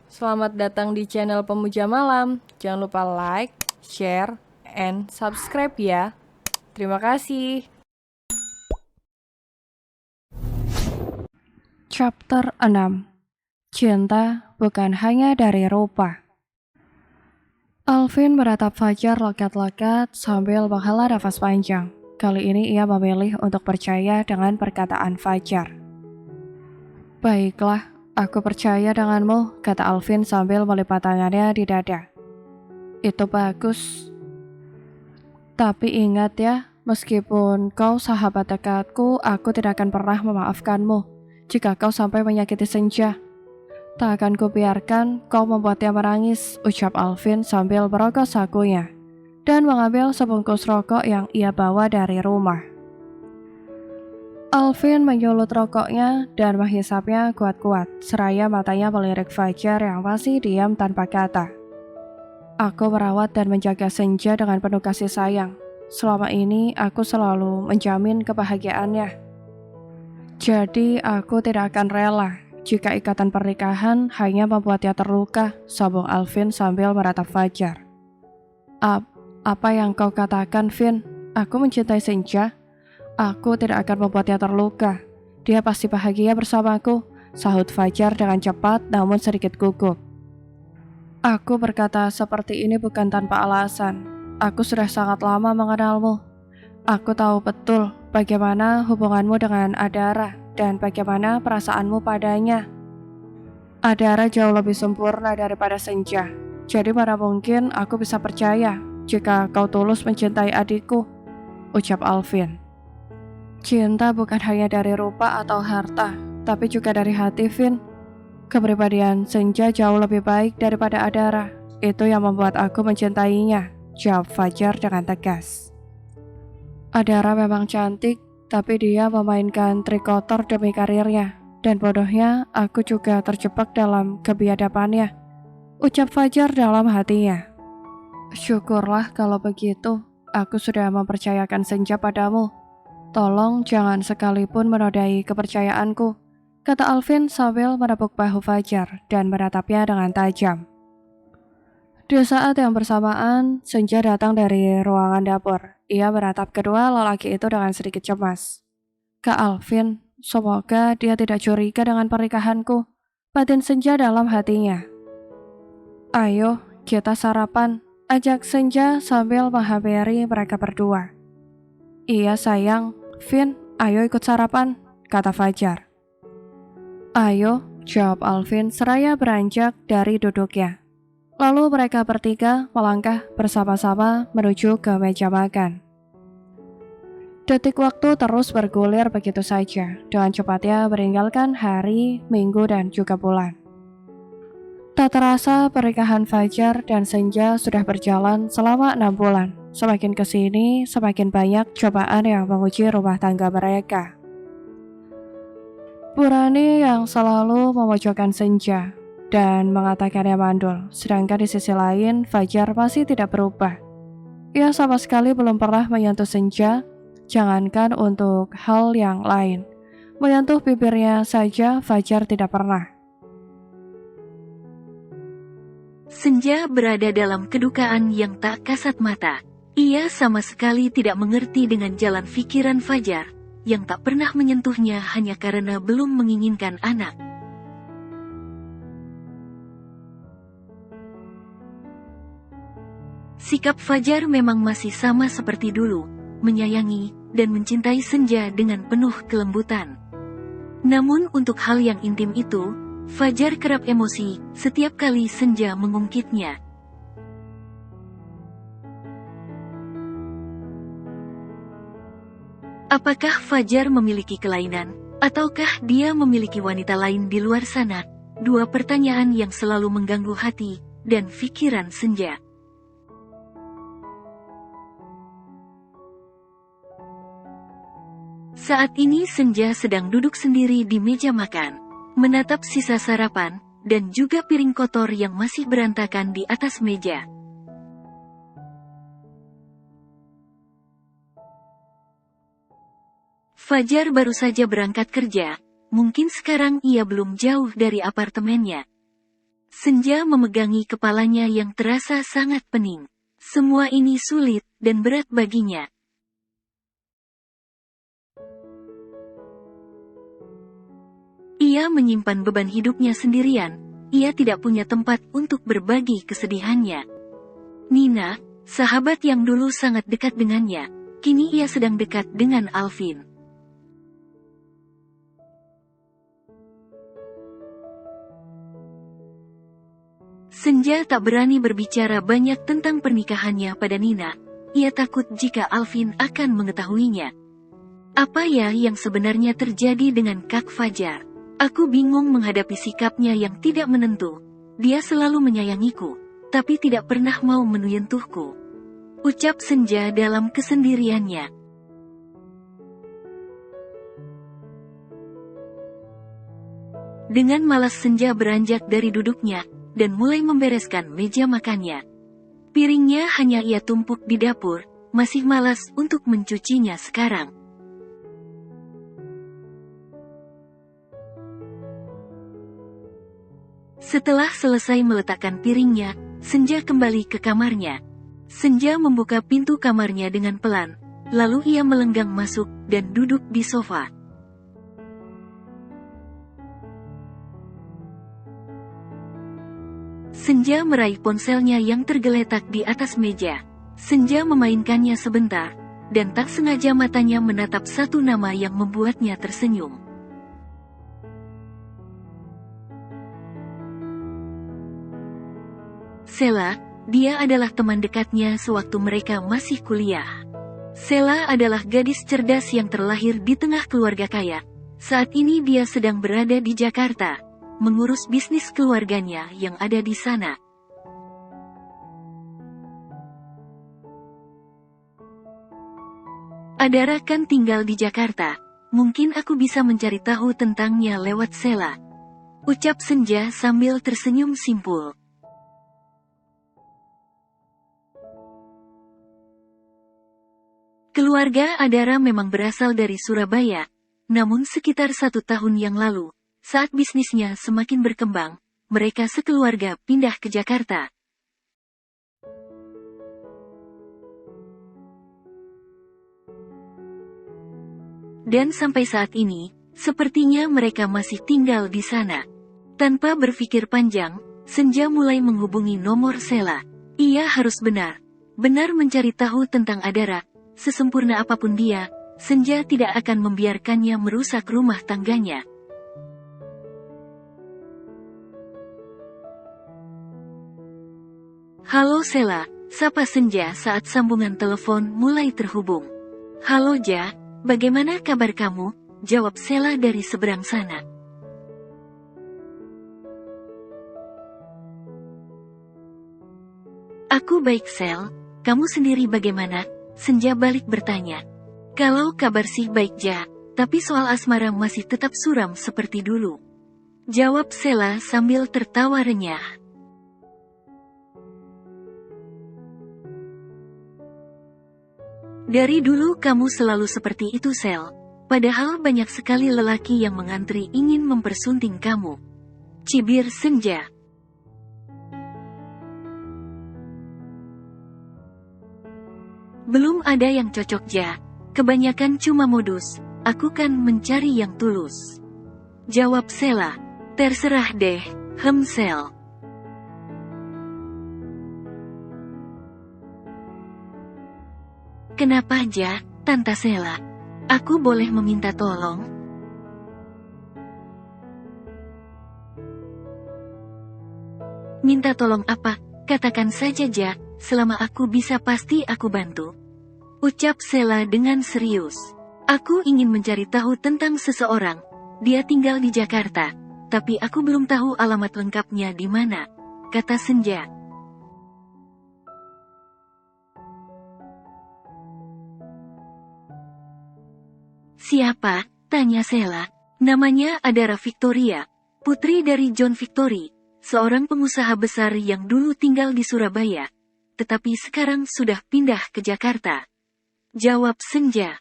Selamat datang di channel Pemuja Malam. Jangan lupa like, share, and subscribe ya. Terima kasih. Chapter 6. Cinta bukan hanya dari rupa. Alvin meratap Fajar logat-logat sambil menghela nafas panjang. Kali ini ia memilih untuk percaya dengan perkataan Fajar. Baiklah, aku percaya denganmu, kata Alvin sambil melipat tangannya di dada. Itu bagus. Tapi ingat ya, meskipun kau sahabat dekatku, aku tidak akan pernah memaafkanmu jika kau sampai menyakiti Senja. Tak akan kubiarkan kau membuatnya menangis, ucap Alvin sambil merokok sakunya dan mengambil sebungkus rokok yang ia bawa dari rumah. Alvin menyulut rokoknya dan menghisapnya kuat-kuat, seraya matanya melirik Fajar yang masih diam tanpa kata. Aku merawat dan menjaga Senja dengan penuh kasih sayang. Selama ini aku selalu menjamin kebahagiaannya. Jadi aku tidak akan rela jika ikatan pernikahan hanya membuatnya terluka, sambung Alvin sambil meratap Fajar. Apa yang kau katakan, Vin? Aku mencintai Senja. Aku tidak akan membuatnya terluka. Dia pasti bahagia bersamaku, sahut Fajar dengan cepat namun sedikit gugup. Aku berkata seperti ini bukan tanpa alasan. Aku sudah sangat lama mengenalmu. Aku tahu betul bagaimana hubunganmu dengan Adara dan bagaimana perasaanmu padanya. Adara jauh lebih sempurna daripada Senja. Jadi mana mungkin aku bisa percaya jika kau tulus mencintai adikku, ucap Alvin. Cinta bukan hanya dari rupa atau harta, tapi juga dari hati, Vin. Kepribadian Senja jauh lebih baik daripada Adara. Itu yang membuat aku mencintainya, jawab Fajar dengan tegas. Adara memang cantik, tapi dia memainkan trik kotor demi karirnya. Dan bodohnya, aku juga terjebak dalam kebiadabannya, ucap Fajar dalam hatinya. Syukurlah kalau begitu, aku sudah mempercayakan Senja padamu. Tolong jangan sekalipun menodai kepercayaanku, kata Alvin sambil menepuk bahu Fajar dan menatapnya dengan tajam. Di saat yang bersamaan, Senja datang dari ruangan dapur. Ia menatap kedua lelaki itu dengan sedikit cemas. Kak Alvin, semoga dia tidak curiga dengan pernikahanku, batin Senja dalam hatinya. Ayo, kita sarapan, ajak Senja sambil menghampiri mereka berdua. Iya sayang, Vin, ayo ikut sarapan, kata Fajar. Ayo, jawab Alvin seraya beranjak dari duduknya. Lalu mereka bertiga melangkah bersama-sama menuju ke meja makan. Detik waktu terus bergulir begitu saja, dengan cepatnya meninggalkan hari, minggu, dan juga bulan. Tak terasa pernikahan Fajar dan Senja sudah berjalan selama 6 bulan. Semakin kesini, semakin banyak cobaan yang menguji rumah tangga mereka. Purani yang selalu memojokkan Senja dan mengatakannya mandul, sedangkan di sisi lain Fajar masih tidak berubah. Ia sama sekali belum pernah menyentuh Senja, jangankan untuk hal yang lain. Menyentuh bibirnya saja Fajar tidak pernah. Senja berada dalam kedukaan yang tak kasat mata. Ia sama sekali tidak mengerti dengan jalan pikiran Fajar, yang tak pernah menyentuhnya hanya karena belum menginginkan anak. Sikap Fajar memang masih sama seperti dulu, menyayangi dan mencintai Senja dengan penuh kelembutan. Namun untuk hal yang intim itu, Fajar kerap emosi setiap kali Senja mengungkitnya. Apakah Fajar memiliki kelainan, ataukah dia memiliki wanita lain di luar sana? Dua pertanyaan yang selalu mengganggu hati dan pikiran Senja. Saat ini Senja sedang duduk sendiri di meja makan, menatap sisa sarapan, dan juga piring kotor yang masih berantakan di atas meja. Fajar baru saja berangkat kerja, mungkin sekarang ia belum jauh dari apartemennya. Senja memegangi kepalanya yang terasa sangat pening. Semua ini sulit dan berat baginya. Ia menyimpan beban hidupnya sendirian. Ia tidak punya tempat untuk berbagi kesedihannya. Nina, sahabat yang dulu sangat dekat dengannya, kini ia sedang dekat dengan Alvin. Senja tak berani berbicara banyak tentang pernikahannya pada Nina. Ia takut jika Alvin akan mengetahuinya. Apa ya yang sebenarnya terjadi dengan Kak Fajar? Aku bingung menghadapi sikapnya yang tidak menentu. Dia selalu menyayangiku, tapi tidak pernah mau menyentuhku. Ucap Senja dalam kesendiriannya. Dengan malas Senja beranjak dari duduknya dan mulai membereskan meja makannya. Piringnya hanya ia tumpuk di dapur, masih malas untuk mencucinya sekarang. Setelah selesai meletakkan piringnya, Senja kembali ke kamarnya. Senja membuka pintu kamarnya dengan pelan, lalu ia melenggang masuk dan duduk di sofa. Senja meraih ponselnya yang tergeletak di atas meja. Senja memainkannya sebentar, dan tak sengaja matanya menatap satu nama yang membuatnya tersenyum. Sela, dia adalah teman dekatnya sewaktu mereka masih kuliah. Sela adalah gadis cerdas yang terlahir di tengah keluarga kaya. Saat ini dia sedang berada di Jakarta, mengurus bisnis keluarganya yang ada di sana. Adara kan tinggal di Jakarta, mungkin aku bisa mencari tahu tentangnya lewat Sela. Ucap Senja sambil tersenyum simpul. Keluarga Adara memang berasal dari Surabaya, namun sekitar 1 tahun yang lalu, saat bisnisnya semakin berkembang, mereka sekeluarga pindah ke Jakarta. Dan sampai saat ini, sepertinya mereka masih tinggal di sana. Tanpa berpikir panjang, Senja mulai menghubungi nomor Sela. Ia harus benar mencari tahu tentang Adara. Sesempurna apapun dia, Senja tidak akan membiarkannya merusak rumah tangganya. Halo Sela, sapa Senja saat sambungan telepon mulai terhubung. Halo Ja, bagaimana kabar kamu? Jawab Sela dari seberang sana. Aku baik Sel, kamu sendiri bagaimana? Senja balik bertanya. Kalau kabar sih baik Ja, tapi soal asmara masih tetap suram seperti dulu. Jawab Sela sambil tertawa renyah. Dari dulu kamu selalu seperti itu Sel, padahal banyak sekali lelaki yang mengantri ingin mempersunting kamu. Cibir Senja. Belum ada yang cocok Ja, kebanyakan cuma modus, aku kan mencari yang tulus. Jawab Sela. Terserah deh, Sel. Kenapa Ja, Tante Sela? Aku boleh meminta tolong? Minta tolong apa? Katakan saja Ja, selama aku bisa pasti aku bantu. Ucap Sela dengan serius. Aku ingin mencari tahu tentang seseorang. Dia tinggal di Jakarta, tapi aku belum tahu alamat lengkapnya di mana, kata Senja. Siapa? Tanya Sela. Namanya Adara Victoria, putri dari John Victory, seorang pengusaha besar yang dulu tinggal di Surabaya, tetapi sekarang sudah pindah ke Jakarta. Jawab Senja.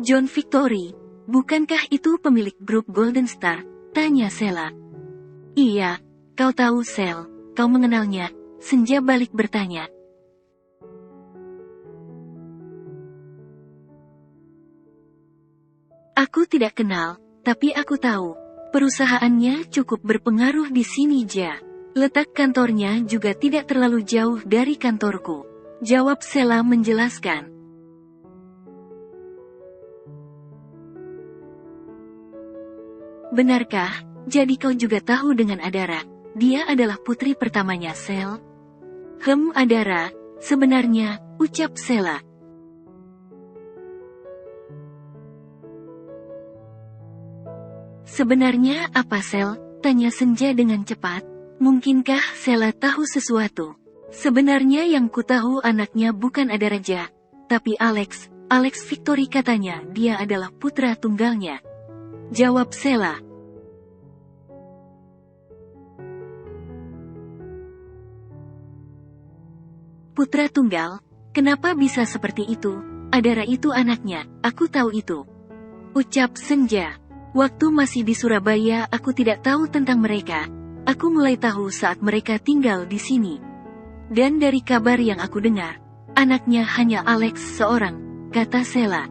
John Victory, Bukankah itu pemilik grup Golden Star? Tanya Sheila. Iya, kau tahu Sel, kau mengenalnya, Senja balik bertanya. Aku tidak kenal, tapi aku tahu. Perusahaannya cukup berpengaruh di sini Ja. Letak kantornya juga tidak terlalu jauh dari kantorku. Jawab Sheila menjelaskan. Benarkah, jadi kau juga tahu dengan Adara? Dia adalah putri pertamanya Sel. Adara, sebenarnya, ucap Sheila. Sebenarnya apa Sel? Tanya Senja dengan cepat. Mungkinkah Sheila tahu sesuatu? Sebenarnya yang ku tahu anaknya bukan Adara Ja, tapi Alex Victory katanya dia adalah putra tunggalnya. Jawab Sheila. Putra tunggal? Kenapa bisa seperti itu? Adara itu anaknya, aku tahu itu. Ucap Senja. Waktu masih di Surabaya aku tidak tahu tentang mereka. Aku mulai tahu saat mereka tinggal di sini. Dan dari kabar yang aku dengar, anaknya hanya Alex seorang, kata Sheila.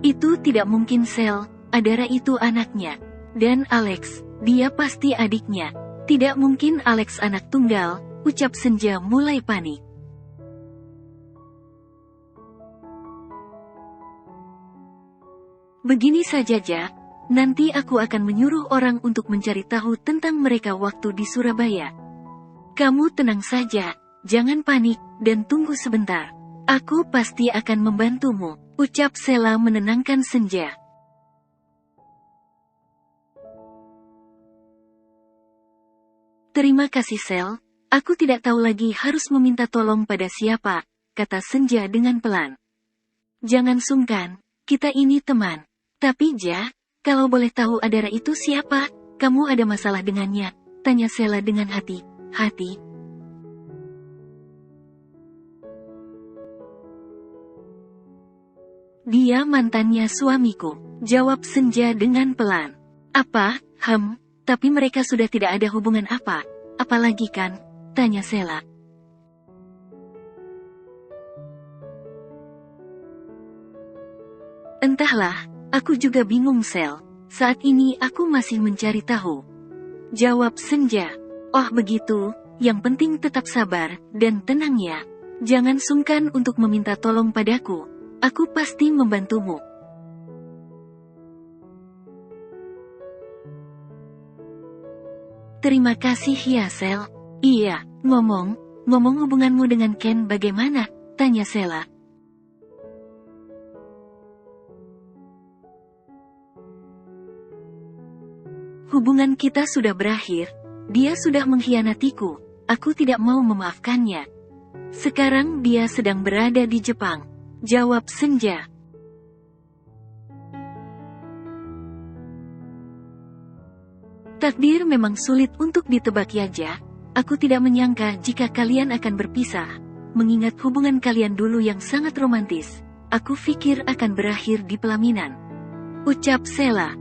Itu tidak mungkin Sel, Adara itu anaknya. Dan Alex, dia pasti adiknya. Tidak mungkin Alex anak tunggal, ucap Senja mulai panik. Begini saja Ja, nanti aku akan menyuruh orang untuk mencari tahu tentang mereka waktu di Surabaya. Kamu tenang saja, jangan panik, dan tunggu sebentar. Aku pasti akan membantumu, ucap Sheila menenangkan Senja. Terima kasih Sel, aku tidak tahu lagi harus meminta tolong pada siapa, kata Senja dengan pelan. Jangan sungkan, kita ini teman. Tapi Ja, kalau boleh tahu Adara itu siapa? Kamu ada masalah dengannya? Tanya Sheila dengan hati-hati. Dia mantannya suamiku, jawab Senja dengan pelan. Apa? Tapi mereka sudah tidak ada hubungan apa? Apalagi kan? Tanya Sheila. Entahlah, aku juga bingung Sel. Saat ini aku masih mencari tahu. Jawab Senja. Oh begitu, yang penting tetap sabar, dan tenang ya. Jangan sungkan untuk meminta tolong padaku. Aku pasti membantumu. Terima kasih ya Sel. Iya, ngomong hubunganmu dengan Ken bagaimana? Tanya Sheila. Hubungan kita sudah berakhir, dia sudah mengkhianatiku, aku tidak mau memaafkannya. Sekarang dia sedang berada di Jepang, jawab Senja. Takdir memang sulit untuk ditebak ya Ja, aku tidak menyangka jika kalian akan berpisah, mengingat hubungan kalian dulu yang sangat romantis, aku pikir akan berakhir di pelaminan. Ucap Sheila.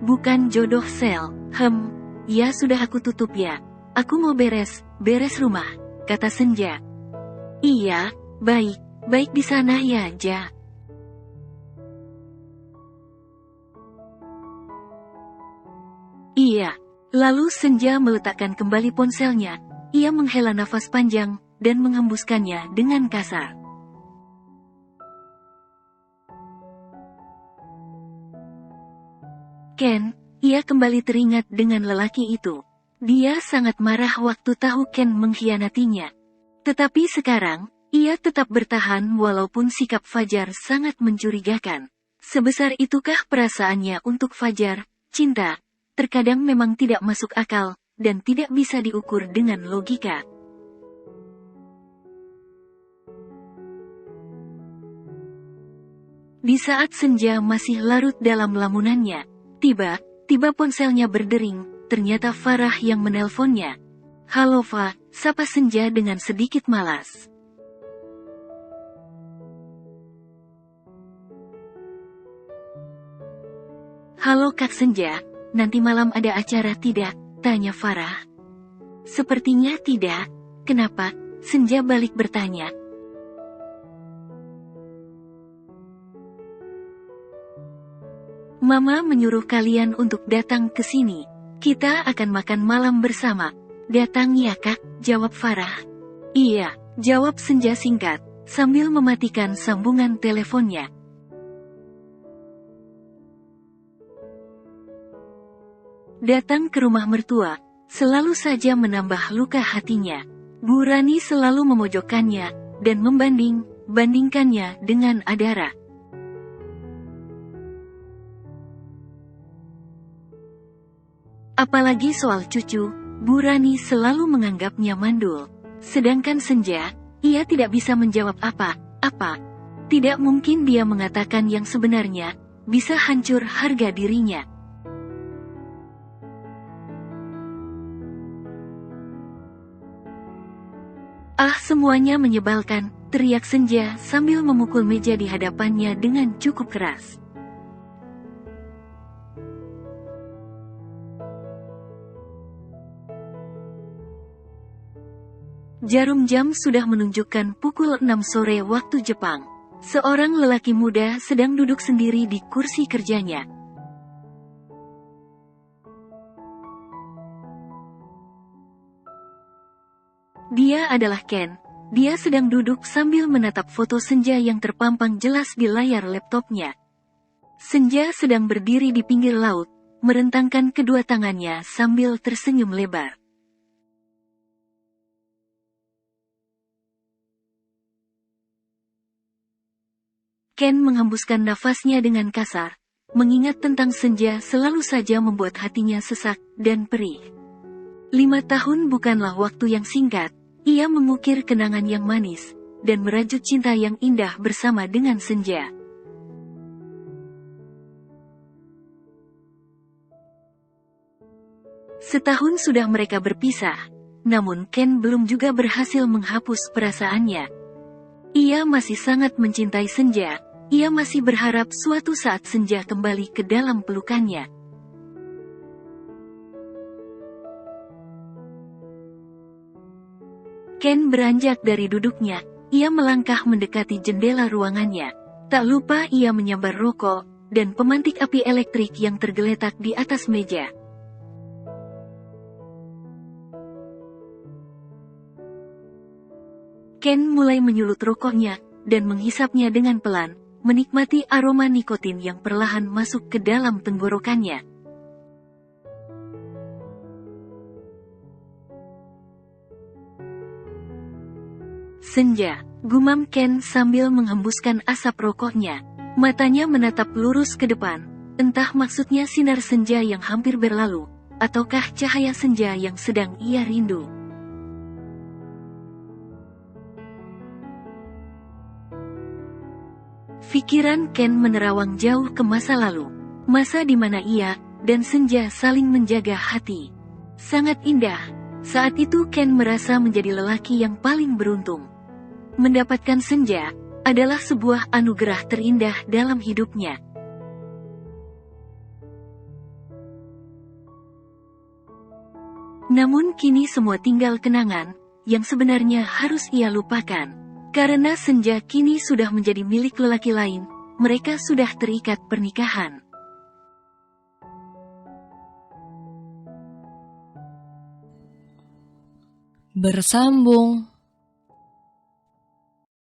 Bukan jodoh Sel, ya sudah aku tutup ya. Aku mau beres rumah, kata Senja. Iya, baik di sana ya Ja. Iya. Lalu Senja meletakkan kembali ponselnya, ia menghela nafas panjang, dan menghembuskannya dengan kasar. Ken, ia kembali teringat dengan lelaki itu. Dia sangat marah waktu tahu Ken mengkhianatinya. Tetapi sekarang, ia tetap bertahan walaupun sikap Fajar sangat mencurigakan. Sebesar itukah perasaannya untuk Fajar? Cinta terkadang memang tidak masuk akal, dan tidak bisa diukur dengan logika. Di saat Senja masih larut dalam lamunannya, tiba-tiba ponselnya berdering, ternyata Farah yang menelponnya. "Halo Fa," sapa Senja dengan sedikit malas. "Halo Kak Senja, nanti malam ada acara tidak?" tanya Farah. "Sepertinya tidak." "Kenapa?" Senja balik bertanya. "Mama menyuruh kalian untuk datang ke sini. Kita akan makan malam bersama." "Datang ya Kak," jawab Farah. "Iya," jawab Senja singkat, sambil mematikan sambungan teleponnya. Datang ke rumah mertua, selalu saja menambah luka hatinya. Bu Rani selalu memojokkannya, dan membandingkannya dengan Adara. Apalagi soal cucu, Bu Rani selalu menganggapnya mandul. Sedangkan Senja, ia tidak bisa menjawab apa-apa. Tidak mungkin dia mengatakan yang sebenarnya, bisa hancur harga dirinya. "Ah, semuanya menyebalkan," teriak Senja sambil memukul meja di hadapannya dengan cukup keras. Jarum jam sudah menunjukkan pukul 6 sore waktu Jepang. Seorang lelaki muda sedang duduk sendiri di kursi kerjanya. Dia adalah Ken. Dia sedang duduk sambil menatap foto Senja yang terpampang jelas di layar laptopnya. Senja sedang berdiri di pinggir laut, merentangkan kedua tangannya sambil tersenyum lebar. Ken menghembuskan nafasnya dengan kasar, mengingat tentang Senja selalu saja membuat hatinya sesak dan perih. 5 tahun bukanlah waktu yang singkat, ia mengukir kenangan yang manis, dan merajut cinta yang indah bersama dengan Senja. Setahun sudah mereka berpisah, namun Ken belum juga berhasil menghapus perasaannya. Ia masih sangat mencintai Senja. Ia masih berharap suatu saat Senja kembali ke dalam pelukannya. Ken beranjak dari duduknya, ia melangkah mendekati jendela ruangannya. Tak lupa ia menyambar rokok, dan pemantik api elektrik yang tergeletak di atas meja. Ken mulai menyulut rokoknya, dan menghisapnya dengan pelan, menikmati aroma nikotin yang perlahan masuk ke dalam tenggorokannya. "Senja," gumam Ken sambil menghembuskan asap rokoknya. Matanya menatap lurus ke depan, entah maksudnya sinar senja yang hampir berlalu, ataukah cahaya senja yang sedang ia rindu. Pikiran Ken menerawang jauh ke masa lalu, masa di mana ia dan Senja saling menjaga hati. Sangat indah. Saat itu Ken merasa menjadi lelaki yang paling beruntung. Mendapatkan Senja adalah sebuah anugerah terindah dalam hidupnya. Namun kini semua tinggal kenangan, yang sebenarnya harus ia lupakan. Karena Senja kini sudah menjadi milik lelaki lain, mereka sudah terikat pernikahan. Bersambung.